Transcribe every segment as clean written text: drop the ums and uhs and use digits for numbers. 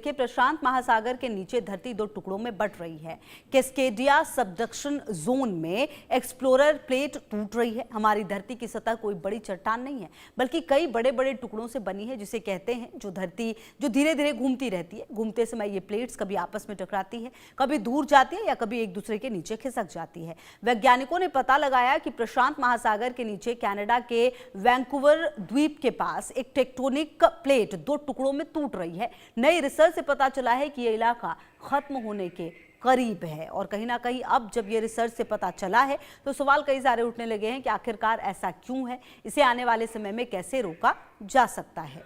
देखिए, प्रशांत महासागर के नीचे धरती दो टुकड़ों में बंट रही है। कैस्केडिया सबडक्शन जोन में एक्सप्लोरर प्लेट टूट रही है। हमारी धरती की सतह कोई बड़ी चट्टान नहीं है, बल्कि कई बड़े बड़े टुकड़ों से बनी है, जिसे कहते हैं जो धरती जो धीरे धीरे घूमती रहती है। घूमते समय ये प्लेट्स कभी आपस में टकराती है, कभी दूर जाती है या कभी एक दूसरे के नीचे खिसक जाती है। वैज्ञानिकों ने पता लगाया कि प्रशांत महासागर के नीचे कनाडा के वैंकूवर द्वीप के पास एक टेक्टोनिक प्लेट दो टुकड़ों में टूट रही है। नई रिसर्च से पता चला है कि यह इलाका खत्म होने के करीब है। और कहीं ना कहीं अब जब ये रिसर्च से पता चला है तो सवाल कई सारे उठने लगे हैं कि आखिरकार ऐसा क्यों है, इसे आने वाले समय में कैसे रोका जा सकता है।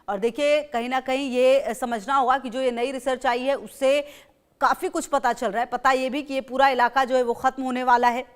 और देखिए, कहीं ना कहीं ये समझना होगा कि जो ये नई रिसर्च आई है उससे काफी कुछ पता चल रहा है। पता ये भी कि ये पूरा इलाका जो है वो खत्म होने वाला है,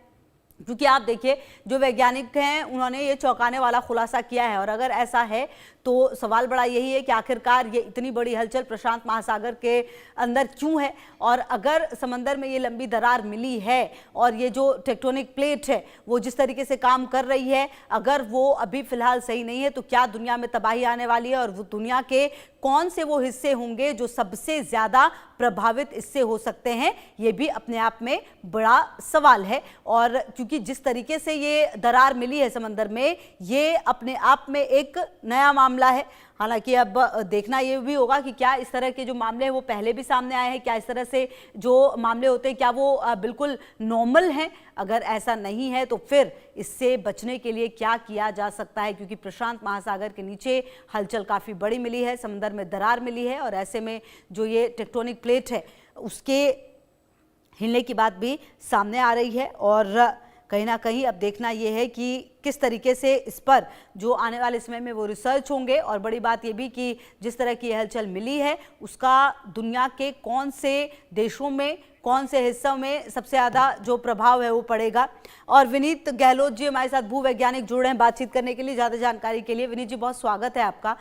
क्योंकि आप देखिए जो वैज्ञानिक हैं उन्होंने ये चौंकाने वाला खुलासा किया है। और अगर ऐसा है तो सवाल बड़ा यही है कि आखिरकार ये इतनी बड़ी हलचल प्रशांत महासागर के अंदर क्यों है, और अगर समंदर में ये लंबी दरार मिली है और ये जो टेक्टोनिक प्लेट है वो जिस तरीके से काम कर रही है, अगर वो अभी फिलहाल सही नहीं है तो क्या दुनिया में तबाही आने वाली है, और वो दुनिया के कौन से वो हिस्से होंगे जो सबसे ज्यादा प्रभावित इससे हो सकते हैं, ये भी अपने आप में बड़ा सवाल है। और क्योंकि जिस तरीके से ये दरार मिली है समंदर में, ये अपने आप में एक नया मामला है। हालांकि अब देखना ये भी होगा कि क्या इस तरह के जो मामले हैं वो पहले भी सामने आए हैं, क्या इस तरह से जो मामले होते हैं क्या वो बिल्कुल नॉर्मल हैं। अगर ऐसा नहीं है तो फिर इससे बचने के लिए क्या किया जा सकता है, क्योंकि प्रशांत महासागर के नीचे हलचल काफ़ी बड़ी मिली है, समंदर में दरार मिली है, और ऐसे में जो ये टेक्टोनिक प्लेट है उसके हिलने की बात भी सामने आ रही है। और कहीं ना कहीं अब देखना यह है कि किस तरीके से इस पर जो आने वाले समय में वो रिसर्च होंगे। और बड़ी बात यह भी कि जिस तरह की हलचल मिली है उसका दुनिया के कौन से देशों में, कौन से हिस्सों में सबसे ज़्यादा जो प्रभाव है वो पड़ेगा। और विनीत गहलोत जी हमारे साथ भूवैज्ञानिक जुड़े हैं बातचीत करने के लिए, ज़्यादा जानकारी के लिए। विनीत जी, बहुत स्वागत है आपका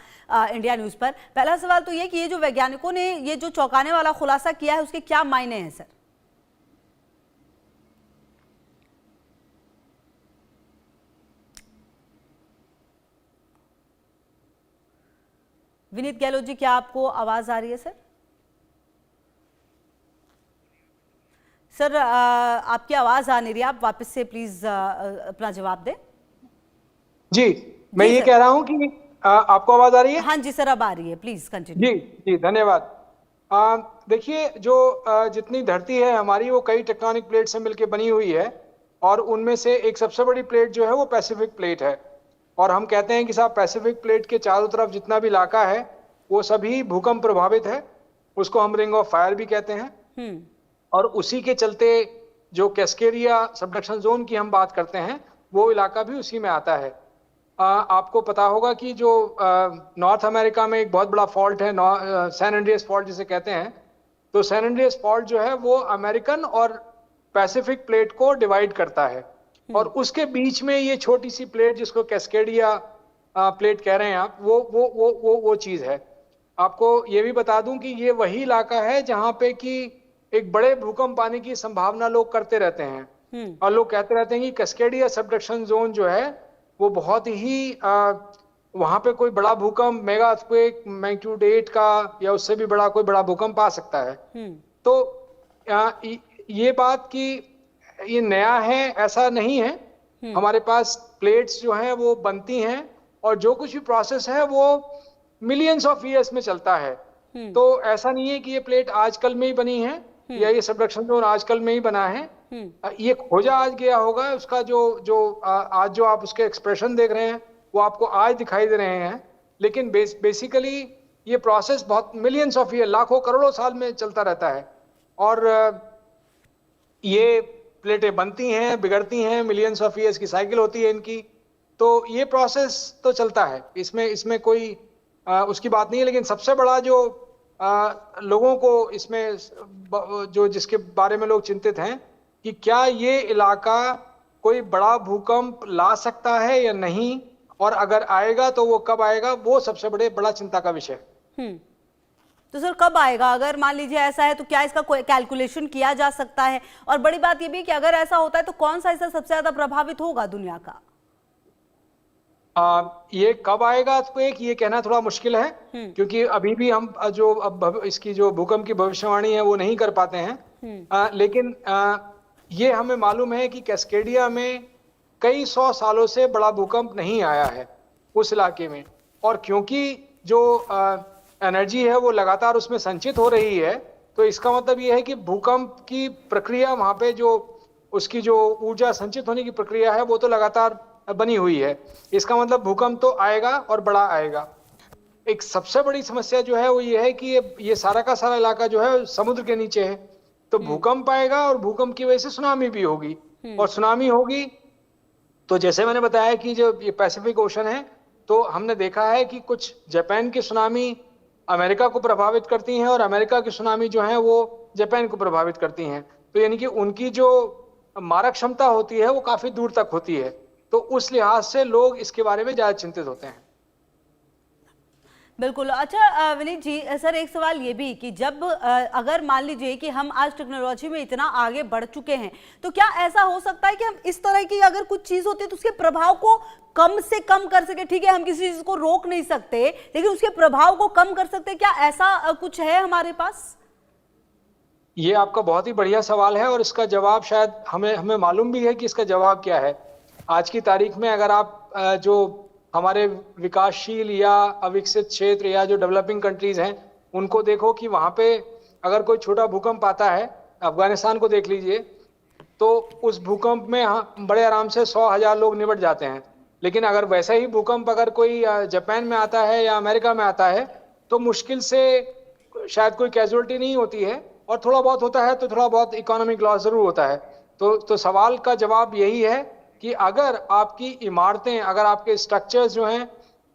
इंडिया न्यूज़ पर। पहला सवाल तो ये कि ये जो वैज्ञानिकों ने ये जो चौंकाने वाला खुलासा किया है उसके क्या मायने हैं सर? विनीत गहलोत जी, क्या आपको आवाज आ रही है सर? सर आपकी आवाज आ नहीं रही, आप वापस से प्लीज अपना जवाब दें। जी, मैं ये कह रहा हूं कि आपको आवाज आ रही है? हाँ जी सर, अब आ रही है, प्लीज कंटिन्यू। जी जी, धन्यवाद। देखिए, जो जितनी धरती है हमारी वो कई टेक्टोनिक प्लेट से मिलकर बनी हुई है, और उनमें से एक सबसे बड़ी प्लेट जो है वो पैसिफिक प्लेट है। और हम कहते हैं कि साहब पैसिफिक प्लेट के चारों तरफ जितना भी इलाका है वो सभी भूकंप प्रभावित है, उसको हम रिंग ऑफ फायर भी कहते हैं। और उसी के चलते जो कैस्केडिया सबडक्शन जोन की हम बात करते हैं वो इलाका भी उसी में आता है। आपको पता होगा कि जो नॉर्थ अमेरिका में एक बहुत बड़ा फॉल्ट है, सैन एंड्रियास फॉल्ट जिसे कहते हैं, तो सैन एंड्रियास फॉल्ट जो है वो अमेरिकन और पैसिफिक प्लेट को डिवाइड करता है। और उसके बीच में ये छोटी सी प्लेट जिसको कैस्केडिया प्लेट कह रहे हैं आप, वो चीज है। आपको ये भी बता दूं कि ये वही इलाका है जहां पे कि एक बड़े भूकंप आने की संभावना लोग करते रहते हैं, और लोग कहते रहते हैं कि कैस्केडिया सबडक्शन जोन जो है वो बहुत ही वहां पे कोई बड़ा भूकंप, मेगा अर्थक्वेक मैग्नीट्यूड 8 का या उससे भी बड़ा कोई बड़ा भूकंप आ सकता है। तो ये बात कि ये नया है ऐसा नहीं है। हमारे पास प्लेट्स जो हैं वो बनती हैं, और जो कुछ भी प्रोसेस है वो मिलियंस ऑफ ईयर्स में चलता है। तो ऐसा नहीं है कि ये प्लेट आजकल में ही बनी है या ये सबडक्शन जोन आजकल में ही बना है। ये खोजा आज गया होगा, उसका आज जो आप उसके एक्सप्रेशन देख रहे हैं वो आपको आज दिखाई दे रहे हैं, लेकिन बेसिकली ये प्रोसेस बहुत मिलियंस ऑफ ईयर, लाखों करोड़ों साल में चलता रहता है। और ये प्लेटें बनती हैं, बिगड़ती हैं, मिलियंस ऑफ ईयर्स की साइकिल होती है इनकी। तो ये प्रोसेस तो चलता है, इसमें कोई उसकी बात नहीं है। लेकिन सबसे बड़ा जो लोगों को इसमें जो जिसके बारे में लोग चिंतित हैं कि क्या ये इलाका कोई बड़ा भूकंप ला सकता है या नहीं, और अगर आएगा तो वो कब आएगा, वो सबसे बड़ा चिंता का विषय। तो सर कब आएगा? अगर मान लीजिए ऐसा है तो क्या इसका कोई कैलकुलेशन किया जा सकता है? और बड़ी बात ये भी कि अगर ऐसा होता है तो कौन सा हिस्सा सबसे ज्यादा प्रभावित होगा दुनिया का? ये कब आएगा तो एक ये कहना थोड़ा मुश्किल है, क्योंकि अभी भी हम जो अब इसकी जो भूकंप की भविष्यवाणी है वो नहीं कर पाते हैं। लेकिन ये हमें मालूम है कि कैस्केडिया में कई 100 सालों से बड़ा भूकंप नहीं आया है उस इलाके में, और क्योंकि जो एनर्जी है वो लगातार उसमें संचित हो रही है, तो इसका मतलब ये है कि भूकंप की प्रक्रिया वहां पे जो उसकी जो ऊर्जा संचित होने की प्रक्रिया है वो तो लगातार बनी हुई है। इसका मतलब भूकंप तो आएगा और बड़ा आएगा। एक सबसे बड़ी समस्या जो है वो ये है कि ये सारा का सारा इलाका जो है समुद्र के नीचे है, तो भूकंप आएगा और भूकंप की वजह से सुनामी भी होगी, और सुनामी होगी तो जैसे मैंने बताया कि जो ये पैसिफिक ओशन है, तो हमने देखा है कि कुछ जापान की सुनामी अमेरिका को प्रभावित करती हैं और अमेरिका की सुनामी जो है वो जापान को प्रभावित करती हैं। तो यानी कि उनकी जो मारक क्षमता होती है वो काफी दूर तक होती है, तो उस लिहाज से लोग इसके बारे में ज्यादा चिंतित होते हैं। बिल्कुल। अच्छा विनीत जी, सर एक सवाल ये भी कि जब अगर मान लीजिए कि हम आज टेक्नोलॉजी में इतना आगे बढ़ चुके हैं, तो क्या ऐसा हो सकता है कि हम इस तरह की अगर कुछ चीज होती है तो उसके प्रभाव को कम से कम कर सके? ठीक है, हम किसी चीज को रोक नहीं सकते, लेकिन उसके प्रभाव को कम कर सकते, क्या ऐसा कुछ है हमारे पास? ये आपका बहुत ही बढ़िया सवाल है, और इसका जवाब शायद हमें मालूम भी है कि इसका जवाब क्या है। आज की तारीख में अगर आप जो हमारे विकासशील या अविकसित क्षेत्र या जो डेवलपिंग कंट्रीज हैं उनको देखो कि वहां पे अगर कोई छोटा भूकंप आता है, अफगानिस्तान को देख लीजिए, तो उस भूकंप में बड़े आराम से 100,000 लोग निपट जाते हैं। लेकिन अगर वैसा ही भूकंप अगर कोई जापान में आता है या अमेरिका में आता है, तो मुश्किल से शायद कोई कैजुअलिटी नहीं होती है, और थोड़ा बहुत होता है तो थोड़ा बहुत इकोनॉमिक लॉस जरूर होता है। तो सवाल का जवाब यही है कि अगर आपकी इमारतें, अगर आपके स्ट्रक्चर्स जो हैं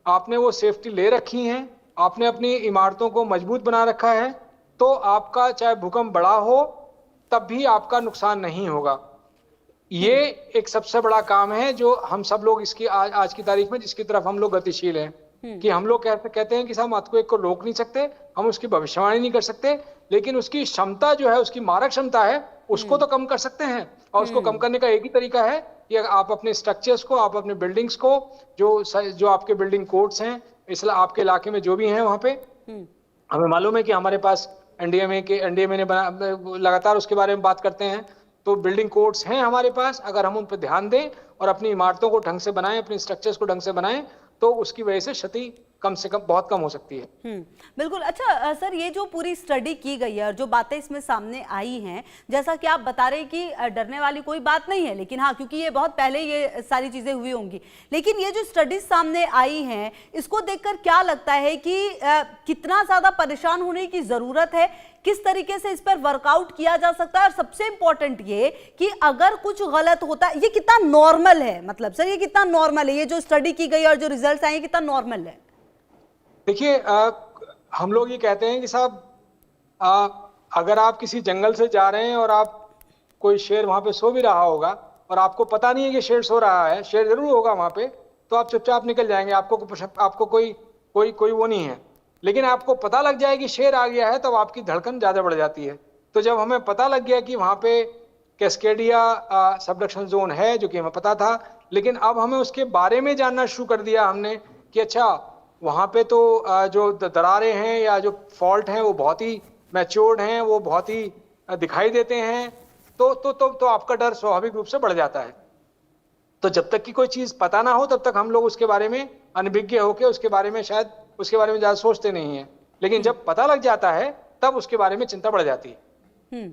आपने वो सेफ्टी ले रखी हैं, आपने अपनी इमारतों को मजबूत बना रखा है, तो आपका चाहे भूकंप बड़ा हो तब भी आपका नुकसान नहीं होगा। ये एक सबसे बड़ा काम है जो हम सब लोग इसकी आज की तारीख में जिसकी तरफ हम लोग गतिशील हैं, कि हम लोग कहते हैं कि हम अर्थक्वेक को रोक नहीं सकते, हम उसकी भविष्यवाणी नहीं कर सकते, लेकिन उसकी क्षमता जो है, उसकी मारक क्षमता है, उसको तो कम कर सकते हैं। और उसको कम करने का एक ही तरीका है कि आप अपने स्ट्रक्चर्स को, आप अपने बिल्डिंग्स को, जो आपके बिल्डिंग कोड्स हैं इसलिए आपके इलाके में जो भी हैं वहां पे, हमें मालूम है कि हमारे पास एनडीएमए ने लगातार उसके बारे में बात करते हैं, तो बिल्डिंग कोड्स हैं हमारे पास। अगर हम उन पर ध्यान दें और अपनी इमारतों को ढंग से बनाएं, अपनी स्ट्रक्चर्स को ढंग से बनाएं, तो उसकी वजह से क्षति कम से कम बहुत कम हो सकती है। बिल्कुल। अच्छा सर, ये जो पूरी स्टडी की गई है और जो बातें इसमें सामने आई हैं, जैसा कि आप बता रहे हैं कि डरने वाली कोई बात नहीं है, लेकिन हाँ, क्योंकि ये बहुत पहले ये सारी चीजें हुई होंगी, लेकिन ये जो स्टडीज सामने आई हैं इसको देखकर क्या लगता है कि कितना ज्यादा परेशान होने की जरूरत है, किस तरीके से इस पर वर्कआउट किया जा सकता है, और सबसे इंपॉर्टेंट ये कि अगर कुछ गलत होता है ये कितना नॉर्मल है? मतलब सर ये कितना नॉर्मल है, ये जो स्टडी की गई और जो रिजल्ट्स आए कितना नॉर्मल है? देखिए, हम लोग ये कहते हैं कि साहब अगर आप किसी जंगल से जा रहे हैं और आप कोई शेर वहां पे सो भी रहा होगा और आपको पता नहीं है कि शेर सो रहा है, शेर जरूर होगा वहां पे, तो आप चुपचाप निकल जाएंगे, आपको कोई वो नहीं है। लेकिन आपको पता लग जाए कि शेर आ गया है तब आपकी धड़कन ज्यादा बढ़ जाती है। तो जब हमें पता लग गया कि वहां पे कैस्केडिया सबडक्शन जोन है, जो कि हमें पता था, लेकिन अब हमें उसके बारे में जानना शुरू कर दिया हमने कि अच्छा वहां पे तो जो दरारें हैं या जो फॉल्ट हैं वो बहुत ही मैच्योर्ड हैं, वो बहुत ही दिखाई देते हैं, तो आपका डर स्वाभाविक रूप से बढ़ जाता है। तो जब तक कि कोई चीज पता ना हो तब तक हम लोग उसके बारे में अनभिज्ञ होकर उसके बारे में ज्यादा सोचते नहीं है, लेकिन जब पता लग जाता है तब उसके बारे में चिंता बढ़ जाती है।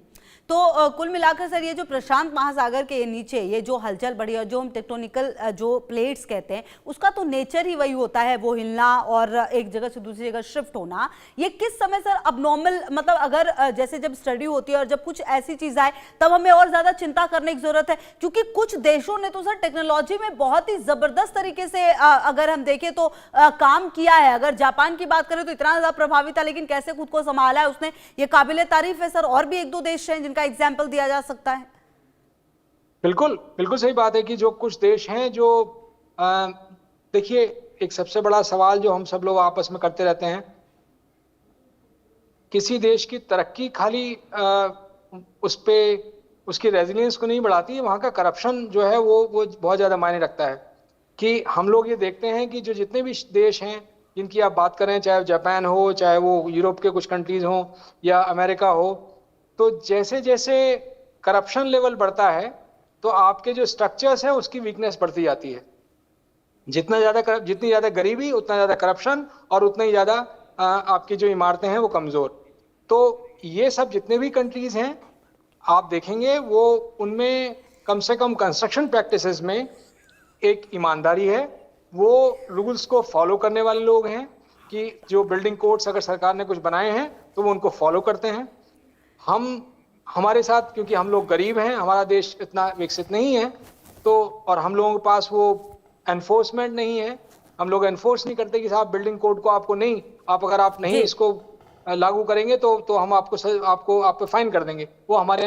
तो कुल मिलाकर सर ये जो प्रशांत महासागर के नीचे ये जो हलचल बढ़ी और जो हम टेक्टोनिकल जो प्लेट्स कहते हैं उसका तो नेचर ही वही होता है, वो हिलना और एक जगह से दूसरी जगह शिफ्ट होना। ये किस समय सर अब नॉर्मल, मतलब अगर जैसे जब स्टडी होती है और जब कुछ ऐसी चीज आए तब हमें और ज्यादा चिंता करने की जरूरत है, क्योंकि कुछ देशों ने तो सर टेक्नोलॉजी में बहुत ही जबरदस्त तरीके से अगर हम देखें तो काम किया है। अगर जापान की बात करें तो इतना ज्यादा प्रभावी था, लेकिन कैसे खुद को संभाला है उसने, ये काबिले तारीफ है सर। और भी एक दो देश हैं जिनका एग्जाम्पल दिया जा सकता है। बिल्कुल बिल्कुल सही बात है कि जो कुछ देश हैं जो देखिए, एक सबसे बड़ा सवाल जो हम सब लोग आपस में करते रहते हैं, किसी देश की तरक्की खाली उसकी रेजिलियंस को नहीं बढ़ाती है, वहां का करप्शन जो है वो बहुत ज्यादा मायने रखता है। कि हम लोग ये देखते हैं कि जो जितने भी देश हैं जिनकी आप बात करें, चाहे जापान हो, चाहे वो यूरोप के कुछ कंट्रीज हो या अमेरिका हो, तो जैसे जैसे करप्शन लेवल बढ़ता है तो आपके जो स्ट्रक्चर्स है उसकी वीकनेस बढ़ती जाती है। जितनी ज्यादा गरीबी उतना ज्यादा करप्शन और उतना ही ज्यादा आपकी जो इमारतें हैं वो कमजोर। तो ये सब जितने भी कंट्रीज हैं आप देखेंगे वो उनमें कम से कम कंस्ट्रक्शन प्रैक्टिसेस में एक ईमानदारी है, वो रूल्स को फॉलो करने वाले लोग हैं कि जो बिल्डिंग कोड्स अगर सरकार ने कुछ बनाए हैं तो वो उनको फॉलो करते हैं। हमारे साथ क्योंकि हम लोग गरीब हैं, हमारा देश इतना विकसित नहीं है, तो और हम लोगों के पास वो एनफोर्समेंट नहीं है, हम लोग एनफोर्स नहीं करते कि साहब बिल्डिंग कोड को आपको नहीं, अगर आप नहीं जी। इसको लागू करेंगे तो हम आप पे फाइन कर देंगे, वो हमारे